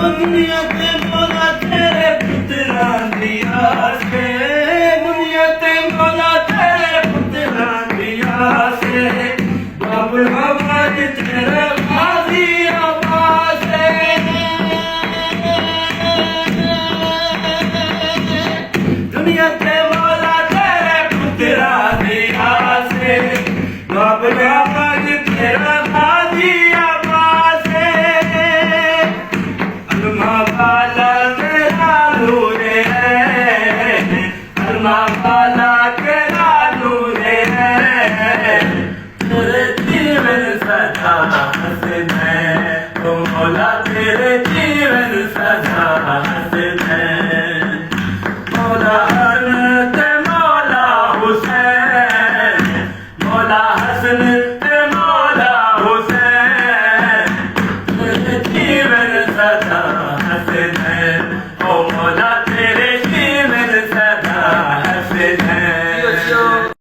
दुनिया ते मौला तेरे पुत्रा दिया से, दुनिया ते मौला तेरे पुत्रा दिया से, बाप आवाज तेरा गाजी आवाज है। दुनिया ते मौला तेरे पुत्रा दिया से, बाप आवाज तेरा गाजी आवाज है। अल्लाह वाला तेरा नूर है, अल्लाह वाला तेरा नूर है, तेरे जीवन सदा हसन है, तो मौला तेरे जीवन सदा हसन